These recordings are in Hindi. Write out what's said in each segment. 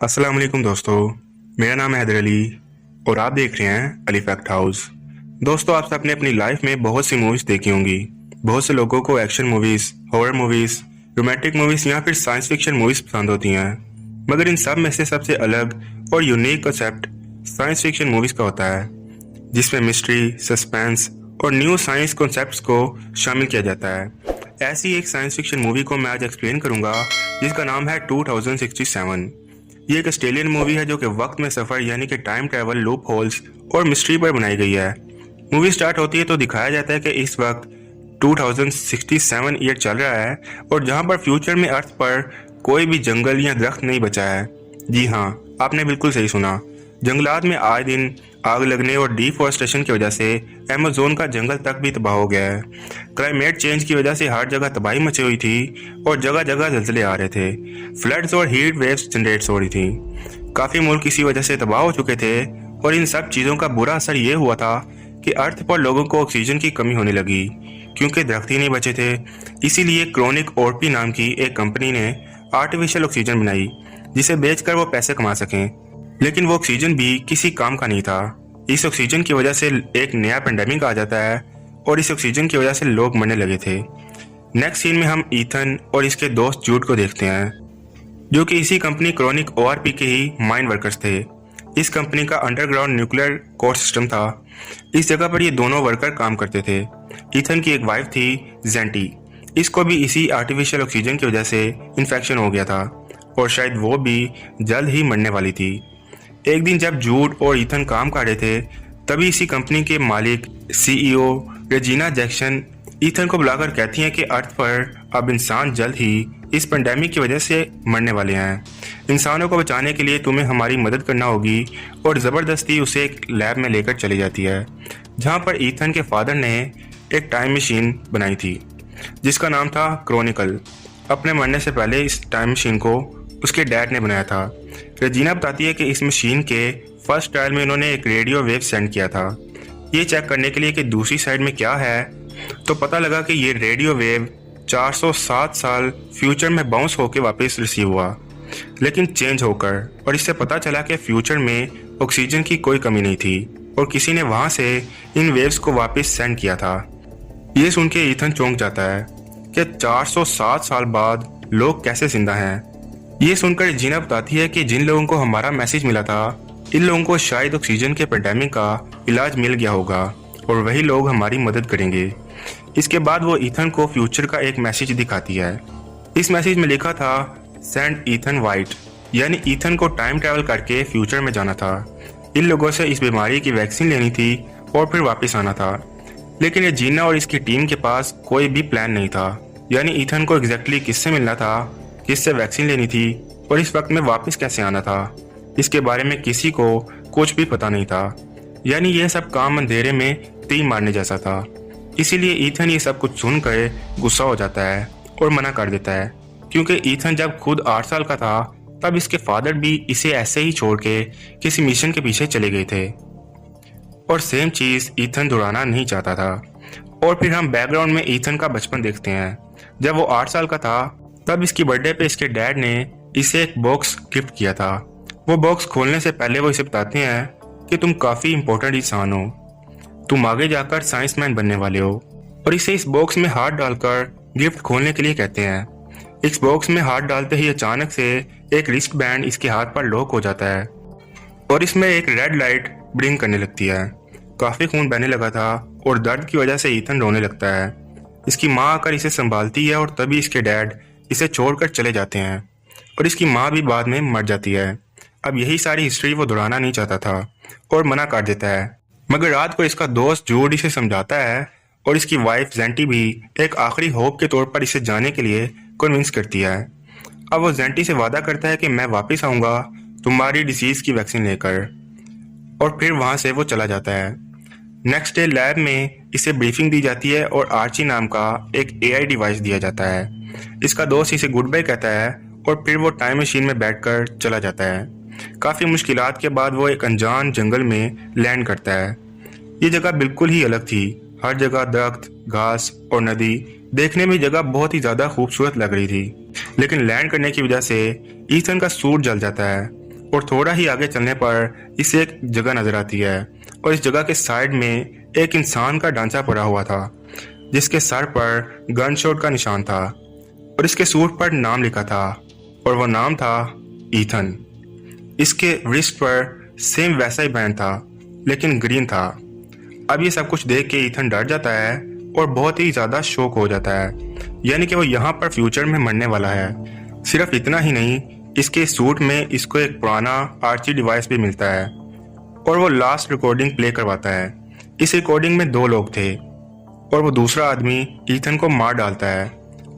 अस्सलाम वालेकुम दोस्तों। मेरा नाम है हैदर अली और आप देख रहे हैं अली फैक्ट हाउस। दोस्तों, आप सबने अपनी लाइफ में बहुत सी मूवीज़ देखी होंगी। बहुत से लोगों को action movies, horror movies, romantic movies या फिर साइंस फिक्शन मूवीज़ पसंद होती हैं। मगर इन सब में से सबसे अलग और unique concept science fiction movies का होता है, जिसमें मिस्ट्री, सस्पेंस और न्यू साइंस कॉन्सेप्ट्स को शामिल किया जाता है। ऐसी एक साइंस फिक्शन मूवी को मैं आज एक्सप्लेन करूंगा, जिसका नाम है 2067। ये एक ऑस्ट्रेलियन मूवी है जो कि वक्त में सफ़र यानी कि टाइम ट्रैवल, लूप होल्स और मिस्ट्री पर बनाई गई है। मूवी स्टार्ट होती है तो दिखाया जाता है कि इस वक्त 2067 ईयर चल रहा है और जहां पर फ्यूचर में अर्थ पर कोई भी जंगल या दरख्त नहीं बचा है। जी हाँ, आपने बिल्कुल सही सुना। जंगलात में आए दिन आग लगने और डिफॉरेस्टेशन की वजह से अमेज़न का जंगल तक भी तबाह हो गया है। क्लाइमेट चेंज की वजह से हर जगह तबाही मची हुई थी और जगह जगह जलजले आ रहे थे। फ्लड्स और हीट वेव्स जनरेट हो रही थी। काफ़ी मुल्क इसी वजह से तबाह हो चुके थे और इन सब चीज़ों का बुरा असर ये हुआ था कि अर्थ पर लोगों को ऑक्सीजन की कमी होने लगी क्योंकि दरख्त ही नहीं बचे थे। इसीलिए क्रोनिक ओरपी नाम की एक कंपनी ने आर्टिफिशियल ऑक्सीजन बनाई जिसे बेचकर वो पैसे कमा सकें। लेकिन वो ऑक्सीजन भी किसी काम का नहीं था। इस ऑक्सीजन की वजह से एक नया पेंडेमिक आ जाता है और इस ऑक्सीजन की वजह से लोग मरने लगे थे। नेक्स्ट सीन में हम ईथन और इसके दोस्त जूड को देखते हैं, जो कि इसी कंपनी क्रोनिक ओआरपी के ही माइन वर्कर्स थे। इस कंपनी का अंडरग्राउंड न्यूक्लियर कोर सिस्टम था। इस जगह पर ये दोनों वर्कर काम करते थे। ईथन की एक वाइफ थी जेंटी। इसको भी इसी आर्टिफिशियल ऑक्सीजन की वजह से इन्फेक्शन हो गया था और शायद वो भी जल्द ही मरने वाली थी। एक दिन जब जूड और ईथन काम कर रहे थे, तभी इसी कंपनी के मालिक सीईओ रेजिना जैक्सन ईथन को बुलाकर कहती हैं कि अर्थ पर अब इंसान जल्द ही इस पेंडेमिक की वजह से मरने वाले हैं। इंसानों को बचाने के लिए तुम्हें हमारी मदद करना होगी और ज़बरदस्ती उसे एक लैब में लेकर चली जाती है, जहां पर ईथन के फादर ने एक टाइम मशीन बनाई थी जिसका नाम था क्रोनिकल। अपने मरने से पहले इस टाइम मशीन को उसके डैड ने बनाया था। रेजिना बताती है कि इस मशीन के फर्स्ट ट्रायल में उन्होंने एक रेडियो वेव सेंड किया था, ये चेक करने के लिए कि दूसरी साइड में क्या है। तो पता लगा कि ये रेडियो वेव 407 साल फ्यूचर में बाउंस होकर वापस रिसीव हुआ, लेकिन चेंज होकर, और इससे पता चला कि फ्यूचर में ऑक्सीजन की कोई कमी नहीं थी और किसी ने वहां से इन वेव्स को वापस सेंड किया था। ये सुन के ईथन चौंक जाता है कि 407 साल बाद लोग कैसे जिंदा हैं। ये सुनकर जीना बताती है कि जिन लोगों को हमारा मैसेज मिला था, इन लोगों को शायद ऑक्सीजन के पेंडेमिक का इलाज मिल गया होगा और वही लोग हमारी मदद करेंगे। इसके बाद वो ईथन को फ्यूचर का एक मैसेज दिखाती है। इस मैसेज में लिखा था सेंड ईथन वाइट, यानी ईथन को टाइम ट्रैवल करके फ्यूचर में जाना था। इन लोगों से इस बीमारी की वैक्सीन लेनी थी और फिर वापस आना था। लेकिन ये जीना और इसकी टीम के पास कोई भी प्लान नहीं था, यानी ईथन को एग्जैक्टली किससे मिलना था, किससे वैक्सीन लेनी थी और इस वक्त में वापस कैसे आना था, इसके बारे में किसी को कुछ भी पता नहीं था। यानी यह सब काम अंधेरे में तीर मारने जैसा था। इसीलिए ईथन ये सब कुछ सुनकर गुस्सा हो जाता है और मना कर देता है, क्योंकि ईथन जब खुद 8 साल का था तब इसके फादर भी इसे ऐसे ही छोड़ के किसी मिशन के पीछे चले गए थे और सेम चीज ईथन दोहराना नहीं चाहता था। और फिर हम बैकग्राउंड में ईथन का बचपन देखते हैं। जब वो 8 साल का था तब इसकी बर्थडे पे इसके डैड ने इसे एक बॉक्स गिफ्ट किया था। वो बॉक्स खोलने से पहले वो इसे बताते हैं कि तुम काफी इंपॉर्टेंट इंसान हो, तुम आगे जाकर साइंसमैन बनने वाले हो, और इसे इस बॉक्स में हाथ डालकर गिफ्ट खोलने के लिए कहते हैं। इस बॉक्स में हाथ डालते ही अचानक से एक रिस्ट बैंड इसके हाथ पर लॉक हो जाता है और इसमें एक रेड लाइट ब्लिंक करने लगती है। काफी खून बहने लगा था और दर्द की वजह से ईथन रोने लगता है। इसकी माँ आकर इसे संभालती है और तभी इसके डैड इसे छोड़कर चले जाते हैं और इसकी माँ भी बाद में मर जाती है। अब यही सारी हिस्ट्री वो दोहराना नहीं चाहता था और मना कर देता है। मगर रात को इसका दोस्त जूड इसे समझाता है और इसकी वाइफ जेंटी भी एक आखिरी होप के तौर पर इसे जाने के लिए कन्विंस करती है। अब वो जेंटी से वादा करता है कि मैं वापस आऊँगा तुम्हारी डिसीज की वैक्सीन लेकर, और फिर वहाँ से वो चला जाता है। नेक्स्ट डे लैब में इसे ब्रीफिंग दी जाती है और आर्ची नाम का एक एआई डिवाइस दिया जाता है। इसका दोस्त इसे गुड बाय कहता है और फिर वो टाइम मशीन में बैठकर चला जाता है। काफ़ी मुश्किलात के बाद वो एक अनजान जंगल में लैंड करता है। ये जगह बिल्कुल ही अलग थी। हर जगह दरख्त, घास और नदी, देखने में जगह बहुत ही ज़्यादा खूबसूरत लग रही थी। लेकिन लैंड करने की वजह से ईथन का सूट जल जाता है और थोड़ा ही आगे चलने पर इसे एक जगह नजर आती है और इस जगह के साइड में एक इंसान का ढांचा पड़ा हुआ था जिसके सर पर गन शॉट का निशान था और इसके सूट पर नाम लिखा था और वो नाम था ईथन। इसके रिस्ट पर सेम वैसा ही बैंड था लेकिन ग्रीन था। अब ये सब कुछ देख के ईथन डर जाता है और बहुत ही ज्यादा शॉक हो जाता है, यानी कि वो यहाँ पर फ्यूचर में मरने वाला है। सिर्फ इतना ही नहीं, इसके सूट में इसको एक पुराना आर्ची डिवाइस भी मिलता है और वो लास्ट रिकॉर्डिंग प्ले करवाता है। इस रिकॉर्डिंग में 2 लोग थे और वो दूसरा आदमी ईथन को मार डालता है।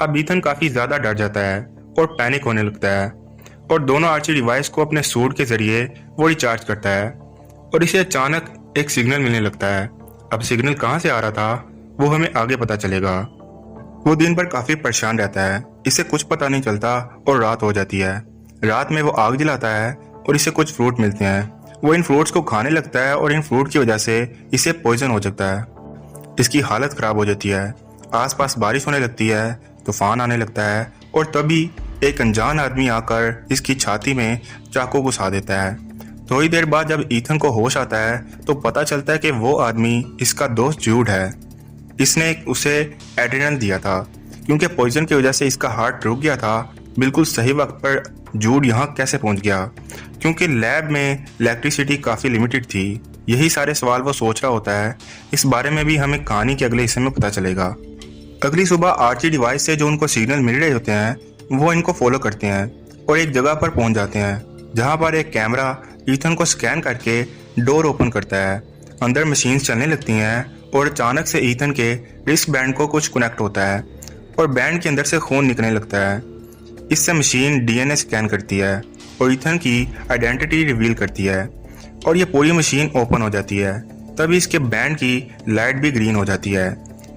अब ईथन काफी ज्यादा डर जाता है और पैनिक होने लगता है और दोनों आर्ची डिवाइस को अपने सूट के जरिए वो रिचार्ज करता है और इसे अचानक एक सिग्नल मिलने लगता है। अब सिग्नल कहाँ से आ रहा था वो हमें आगे पता चलेगा। वो दिन भर काफी परेशान रहता है, इसे कुछ पता नहीं चलता और रात हो जाती है। रात में वो आग जलाता है और इसे कुछ फ्रूट मिलते हैं। वो इन फ्रूट्स को खाने लगता है और इन फ्रूट की वजह से इसे पॉइजन हो जाता है। इसकी हालत खराब हो जाती है। आसपास बारिश होने लगती है, तूफान आने लगता है और तभी एक अनजान आदमी आकर इसकी छाती में चाकू घुसा देता है। थोड़ी देर बाद जब ईथन को होश आता है तो पता चलता है कि वो आदमी इसका दोस्त जूड है। इसने उसे एड्रेनल दिया था क्योंकि पॉइजन की वजह से इसका हार्ट रुक गया था। बिल्कुल सही वक्त पर जूड यहाँ कैसे पहुंच गया? क्योंकि लैब में इलेक्ट्रिसिटी काफ़ी लिमिटेड थी। यही सारे सवाल वो सोच रहा होता है। इस बारे में भी हमें कहानी के अगले हिस्से में पता चलेगा। अगली सुबह आर्ची डिवाइस से जो उनको सिग्नल मिल रहे होते हैं वो इनको फॉलो करते हैं और एक जगह पर पहुंच जाते हैं जहां पर एक कैमरा ईथन को स्कैन करके डोर ओपन करता है। अंदर मशीन्स चलने लगती हैं और अचानक से ईथन के रिस्ट बैंड को कुछ कनेक्ट होता है और बैंड के अंदर से खून निकलने लगता है। इससे मशीन डीएनए स्कैन करती है और ईथन की आइडेंटिटी रिवील करती है और ये पूरी मशीन ओपन हो जाती है। तभी इसके बैंड की लाइट भी ग्रीन हो जाती है।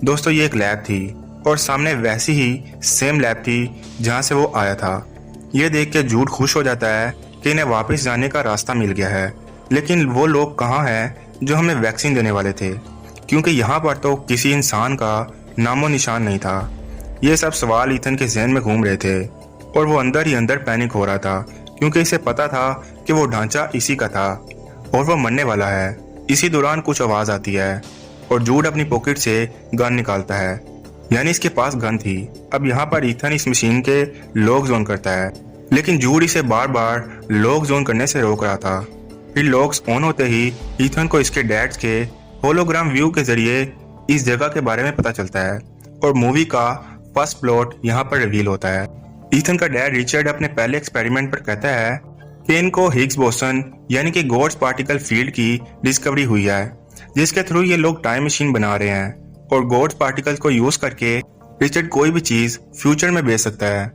दोस्तों, ये एक लैब थी और सामने वैसी ही सेम लैब थी जहाँ से वो आया था। ये देख के जूड खुश हो जाता है कि इन्हें वापस जाने का रास्ता मिल गया है। लेकिन वो लोग कहाँ हैं जो हमें वैक्सीन देने वाले थे? क्योंकि यहाँ पर तो किसी इंसान का नामो निशान नहीं था। ये सब सवाल ईथन के जहन में घूम रहे थे और वो अंदर ही अंदर पैनिक हो रहा था क्योंकि इसे पता था कि वो ढांचा इसी का था और वो मरने वाला है। इसी दौरान कुछ आवाज आती है और जूड अपनी पॉकेट से गन निकालता है, यानी इसके पास गन थी। अब यहाँ पर ईथन इस मशीन के लॉक जोन करता है, लेकिन जूड इसे बार बार लॉक जोन करने से रोक रहा था। फिर लॉक्स ऑन होते ही ईथन को इसके डैड के होलोग्राम व्यू के जरिए इस जगह के बारे में पता चलता है और मूवी का फर्स्ट प्लॉट यहाँ पर रिवील होता है। ईथन का डैड रिचर्ड अपने पहले एक्सपेरिमेंट पर कहता है कि इनको हिग्स बोसन यानी कि गॉड्स पार्टिकल फील्ड की डिस्कवरी हुई है, जिसके थ्रू ये लोग टाइम मशीन बना रहे हैं और गॉड्स पार्टिकल को यूज करके रिचर्ड कोई भी चीज फ्यूचर में बेच सकता है।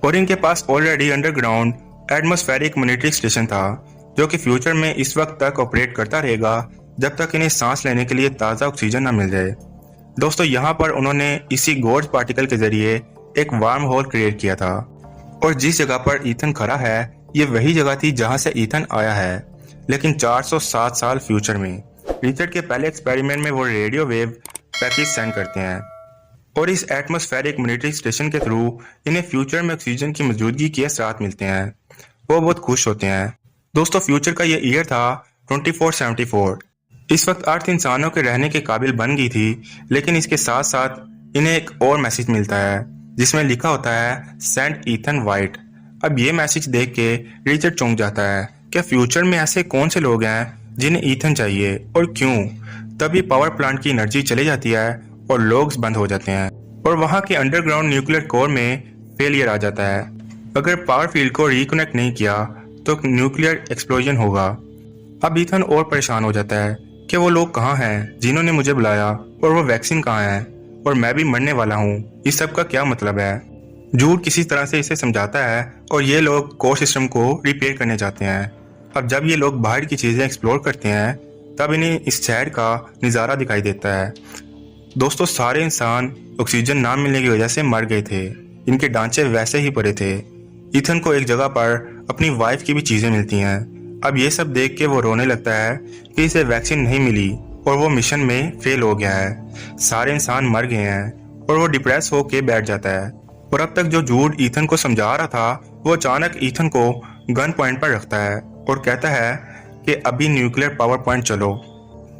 और इनके पास already underground atmospheric monitoring station था जो कि फ्यूचर में इस वक्त तक ऑपरेट करता रहेगा जब तक इन्हें सांस लेने के लिए ताज़ा ऑक्सीजन न मिल जाए। दोस्तों, यहाँ पर उन्होंने इसी गॉड्स पार्टिकल के जरिए एक वार्म होल क्रिएट किया था और जिस जगह पर ईथन खड़ा है ये वही जगह थी जहाँ से ईथन आया है, लेकिन 407 साल फ्यूचर में। रिचर्ड के पहले एक्सपेरिमेंट में वो रेडियो वेव पैकेज सेंड करते हैं और इस एटमॉस्फेरिक मॉनिटरिंग स्टेशन के थ्रू इन्हें फ्यूचर में ऑक्सीजन की मौजूदगी के असरात मिलते हैं। वो बहुत खुश होते हैं। दोस्तों, फ्यूचर का ये ईयर था 2474। इस वक्त अर्थ इंसानों के रहने के काबिल बन गई थी, लेकिन इसके साथ साथ इन्हें एक और मैसेज मिलता है जिसमें लिखा होता है सेंट ईथन वाइट। अब ये मैसेज देख के रिचर्ड चौंक जाता है कि फ्यूचर में ऐसे कौन से लोग हैं जिन्हें ईथन चाहिए और क्यों। तभी पावर प्लांट की एनर्जी चली जाती है और लोग बंद हो जाते हैं और वहां के अंडरग्राउंड न्यूक्लियर कोर में फेलियर आ जाता है। अगर पावर फील्ड को रिकनेक्ट नहीं किया तो न्यूक्लियर एक्सप्लोजन होगा। अब ईथन और परेशान हो जाता है कि वो लोग कहाँ हैं जिन्होंने मुझे बुलाया और वो वैक्सीन कहाँ है और मैं भी मरने वाला हूँ। इस सब का क्या मतलब है? जूड किसी तरह से इसे समझाता है और ये लोग कोर सिस्टम को रिपेयर करने जाते हैं। अब जब ये लोग बाहर की चीजें एक्सप्लोर करते हैं तब इन्हें इस शहर का नज़ारा दिखाई देता है। दोस्तों, सारे इंसान ऑक्सीजन ना मिलने की वजह से मर गए थे। इनके ढांचे वैसे ही पड़े थे। ईथन को एक जगह पर अपनी वाइफ की भी चीजें मिलती हैं। अब ये सब देख के वो रोने लगता है कि इसे वैक्सीन नहीं मिली और वो मिशन में फेल हो गया है। सारे इंसान मर गए हैं और वो डिप्रेस होके बैठ जाता है। और अब तक जो जूड ईथन को समझा रहा था वो अचानक ईथन को गन पॉइंट पर रखता है और कहता है कि अभी न्यूक्लियर पावर पॉइंट चलो।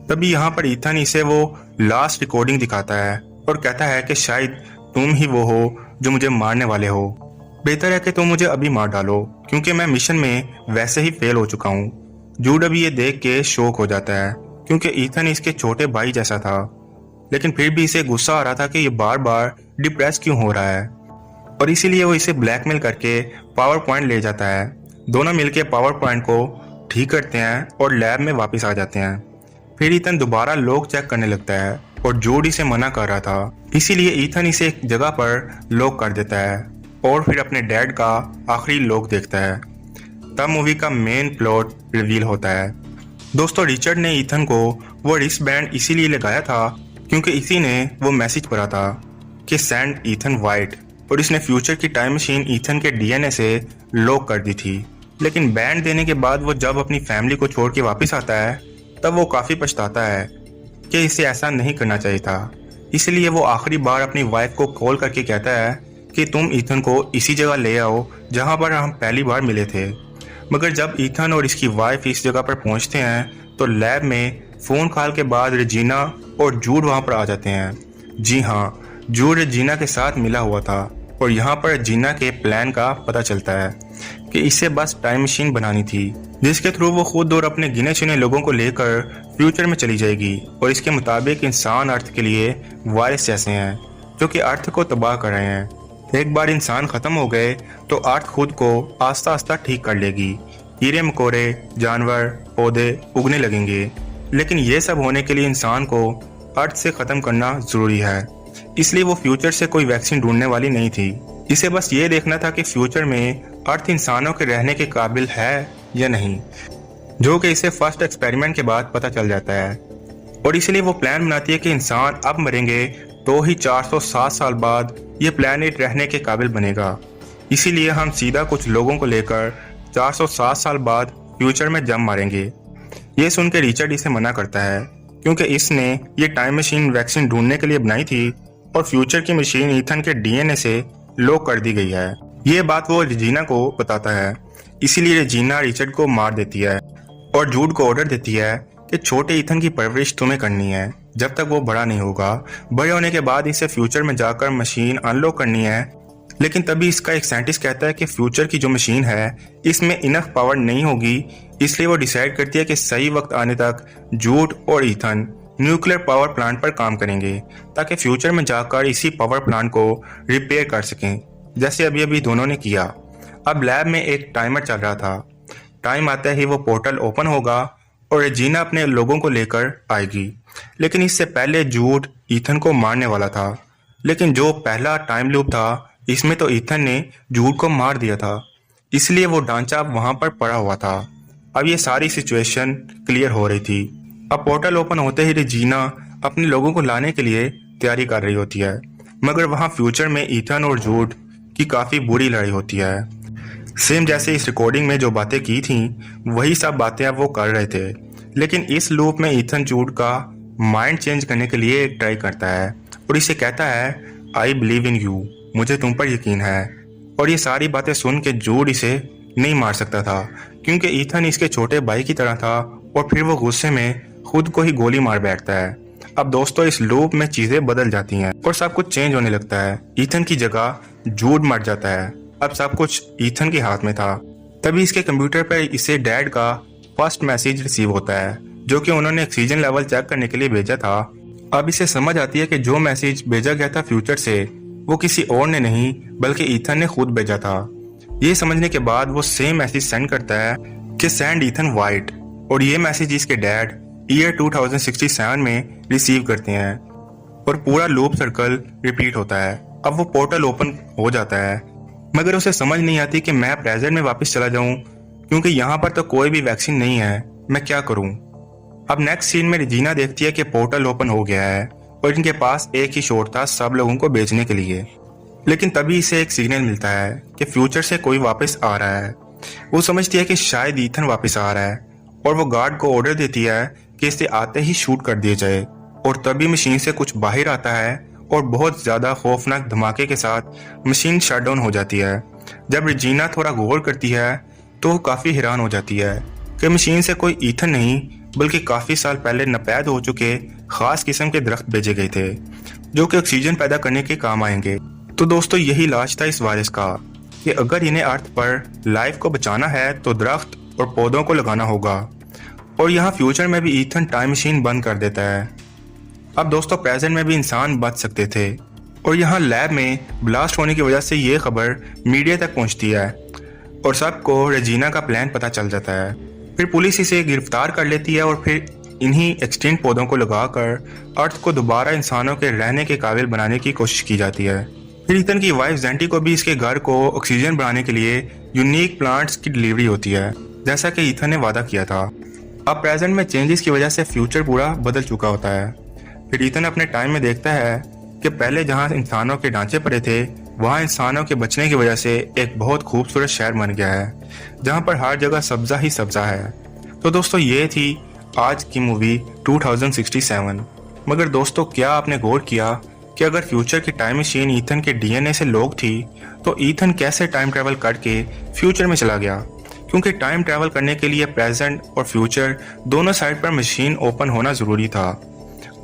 तभी यहाँ पर ईथन इसे वो लास्ट रिकॉर्डिंग दिखाता है और कहता है कि शायद तुम ही वो हो जो मुझे मारने वाले हो। बेहतर है कि तुम मुझे अभी मार डालो क्योंकि मैं मिशन में वैसे ही फेल हो चुका हूँ। जूड अभी ये देख के शॉक हो जाता है क्योंकि ईथन इसके छोटे भाई जैसा था, लेकिन फिर भी इसे गुस्सा आ रहा था कि ये बार बार डिप्रेस क्यों हो रहा है और इसीलिए वो इसे ब्लैकमेल करके पावर पॉइंट ले जाता है। दोनों मिलकर पावर पॉइंट को ठीक करते हैं और लैब में वापस आ जाते हैं। फिर ईथन दोबारा लॉक चेक करने लगता है और जूड इसे मना कर रहा था, इसीलिए ईथन इसे एक जगह पर लॉक कर देता है और फिर अपने डैड का आखिरी लॉक देखता है। तब मूवी का मेन प्लॉट रिवील होता है। दोस्तों, रिचर्ड ने ईथन को वो रिस्ट बैंड इसीलिए लगाया था क्योंकि इसी ने वो मैसेज पढ़ा था कि सेंड ईथन वाइट, और इसने फ्यूचर की टाइम मशीन ईथन के डीएनए से लॉक कर दी थी। लेकिन बैंड देने के बाद वो जब अपनी फैमिली को छोड़ के वापस आता है तब वो काफ़ी पछताता है कि इसे ऐसा नहीं करना चाहिए था। इसलिए वो आखिरी बार अपनी वाइफ को कॉल करके कहता है कि तुम ईथन को इसी जगह ले आओ जहाँ पर हम पहली बार मिले थे। मगर जब ईथन और इसकी वाइफ इस जगह पर पहुँचते हैं तो लैब में फ़ोन कॉल के बाद रेजिना और जूड वहाँ पर आ जाते हैं। जी हाँ, जूड रेजिना के साथ मिला हुआ था और यहाँ पर रेजिना के प्लान का पता चलता है कि इसे बस टाइम मशीन बनानी थी जिसके थ्रू वो खुद और अपने गिने चुने लोगों को लेकर फ्यूचर में चली जाएगी। और इसके मुताबिक इंसान अर्थ के लिए वायरस जैसे हैं जो कि अर्थ को तबाह कर रहे हैं। एक बार इंसान खत्म हो गए तो अर्थ खुद को आस्ता आस्ता ठीक कर लेगी। कीड़े मकोड़े, जानवर, पौधे उगने लगेंगे। लेकिन ये सब होने के लिए इंसान को अर्थ से ख़त्म करना ज़रूरी है। इसलिए वो फ्यूचर से कोई वैक्सीन ढूंढने वाली नहीं थी। इसे बस ये देखना था कि फ्यूचर में अर्थ इंसानों के रहने के काबिल है या नहीं, जो कि इसे फर्स्ट एक्सपेरिमेंट के बाद पता चल जाता है। और इसलिए वो प्लान बनाती है कि इंसान अब मरेंगे तो ही 407 साल बाद ये प्लैनेट रहने के काबिल बनेगा। इसीलिए हम सीधा कुछ लोगों को लेकर 407 साल बाद फ्यूचर में जम मारेंगे। ये सुन के रिचर्ड इसे मना करता है क्योंकि इसने ये टाइम मशीन वैक्सीन ढूंढने के लिए बनाई थी और फ्यूचर की मशीन ईथन के डीएनए से लॉक कर दी गई है। ये बात वो रेजिना को बताता है। इसीलिए रेजिना रिचर्ड को मार देती है और जूड को ऑर्डर देती है कि छोटे ईथन की परवरिश तुम्हें करनी है जब तक वो बड़ा नहीं होगा। बड़े होने के बाद इसे फ्यूचर में जाकर मशीन अनलॉक करनी है। लेकिन तभी इसका एक साइंटिस्ट कहता है कि फ्यूचर की जो मशीन है इसमें इनफ पावर नहीं होगी। इसलिए वो डिसाइड करती है कि सही वक्त आने तक जूड और ईथन न्यूक्लियर पावर प्लांट पर काम करेंगे ताकि फ्यूचर में जाकर इसी पावर प्लांट को रिपेयर कर सकें, जैसे अभी अभी दोनों ने किया। अब लैब में एक टाइमर चल रहा था। टाइम आते ही वो पोर्टल ओपन होगा और रेजिना अपने लोगों को लेकर आएगी। लेकिन इससे पहले जूड ईथन को मारने वाला था। लेकिन जो पहला टाइम लूप था इसमें तो ईथन ने जूड को मार दिया था, इसलिए वो ढांचा वहां पर पड़ा हुआ था। अब ये सारी सिचुएशन क्लियर हो रही थी। अब पोर्टल ओपन होते ही रेजिना अपने लोगों को लाने के लिए तैयारी कर रही होती है, मगर वहां फ्यूचर में ईथन और जूड की काफी बुरी लड़ाई होती है। सेम जैसे इस रिकॉर्डिंग में जो बातें की थी वही सब बातें अब वो कर रहे थे। लेकिन इस लूप में ईथन जूड का माइंड चेंज करने के लिए एक ट्राई करता है और इसे कहता है आई बिलीव इन यू, मुझे तुम पर यकीन है। और ये सारी बातें सुन के जूड इसे नहीं मार सकता था क्योंकि ईथन इसके छोटे भाई की तरह था और फिर वो गुस्से में खुद को ही गोली मार बैठता है। अब दोस्तों, इस लूप में चीजें बदल जाती हैं और सब कुछ चेंज होने लगता है। ईथन की जगह जूड मर जाता है। अब सब कुछ ईथन के हाथ में था। तभी इसके कंप्यूटर पर इसे डैड का फर्स्ट मैसेज रिसीव होता है जो कि उन्होंने ऑक्सीजन लेवल चेक करने के लिए भेजा था। अब इसे समझ आती है कि जो मैसेज भेजा गया था फ्यूचर से वो किसी और ने नहीं बल्कि ईथन ने खुद भेजा था। ये समझने के बाद वो सेम मैसेज सेंड करता है कि सेंड ईथन वाइट, और ये मैसेज इसके डैड ईयर 2067 में रिसीव करते हैं और पूरा लूप सर्कल रिपीट होता है। अब वो पोर्टल ओपन हो जाता है, मगर उसे समझ नहीं आती कि मैं प्रेजेंट में वापस चला जाऊं क्योंकि यहाँ पर तो कोई भी वैक्सीन नहीं है, मैं क्या करूं। अब नेक्स्ट सीन में रेजिना देखती है कि पोर्टल ओपन हो गया है और इनके पास एक ही शॉट था सब लोगों को बेचने के लिए। लेकिन तभी इसे एक सिग्नल मिलता है कि फ्यूचर से कोई वापस आ रहा है। वो समझती है कि शायद ईथन वापस आ रहा है और वो गार्ड को ऑर्डर देती है कि इसे आते ही शूट कर दिया जाए। और तभी मशीन से कुछ बाहर आता है और बहुत ज्यादा खौफनाक धमाके के साथ मशीन शट डाउन हो जाती है। जब रेजिना थोड़ा गौर करती है तो वो काफ़ी हैरान हो जाती है कि मशीन से कोई ईथन नहीं बल्कि काफ़ी साल पहले नापैद हो चुके ख़ास किस्म के दरख्त भेजे गए थे जो कि ऑक्सीजन पैदा करने के काम आएंगे। तो दोस्तों यही इलाज था इस वायरस का कि अगर इन्हें अर्थ पर लाइफ को बचाना है तो दरख्त और पौधों को लगाना होगा। और यहाँ फ्यूचर में भी ईथन टाइम मशीन बंद कर देता है। अब दोस्तों प्रेजेंट में भी इंसान बच सकते थे और यहाँ लैब में ब्लास्ट होने की वजह से ये खबर मीडिया तक पहुँचती है और सबको रेजिना का प्लान पता चल जाता है। फिर पुलिस इसे गिरफ्तार कर लेती है और फिर इन्हीं एक्सटिंक्ट पौधों को लगाकर अर्थ को दोबारा इंसानों के रहने के काबिल बनाने की कोशिश की जाती है। फिर ईथन की वाइफ जेंटी को भी इसके घर को ऑक्सीजन बनाने के लिए यूनिक प्लांट्स की डिलीवरी होती है जैसा कि ईथन ने वादा किया था। अब प्रेजेंट में चेंजेस की वजह से फ्यूचर पूरा बदल चुका होता है। फिर ईथन अपने टाइम में देखता है कि पहले जहां इंसानों के ढांचे पड़े थे वहां इंसानों के बचने की वजह से एक बहुत खूबसूरत शहर बन गया है जहां पर हर जगह सब्जा ही सब्जा है। तो दोस्तों ये थी आज की मूवी 2067। मगर दोस्तों क्या आपने गौर किया कि अगर फ्यूचर की टाइम मशीन ईथन के डीएनए से लोग थी तो ईथन कैसे टाइम ट्रैवल करके फ्यूचर में चला गया? क्योंकि टाइम ट्रैवल करने के लिए प्रेजेंट और फ्यूचर दोनों साइड पर मशीन ओपन होना जरूरी था।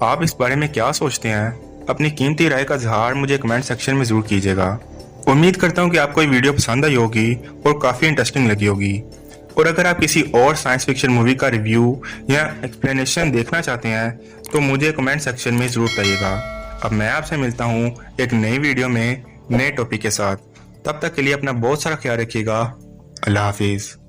आप इस बारे में क्या सोचते हैं? अपनी कीमती राय का इजहार मुझे कमेंट सेक्शन में जरूर कीजिएगा। उम्मीद करता हूँ कि आपको ये वीडियो पसंद आई होगी और काफ़ी इंटरेस्टिंग लगी होगी। और अगर आप किसी और साइंस फिक्शन मूवी का रिव्यू या एक्सप्लेनेशन देखना चाहते हैं तो मुझे कमेंट सेक्शन में जरूर बताइएगा। अब मैं आपसे मिलता हूँ एक नई वीडियो में नए टॉपिक के साथ। तब तक के लिए अपना बहुत सारा ख्याल रखिएगा। अल्लाह हाफिज़।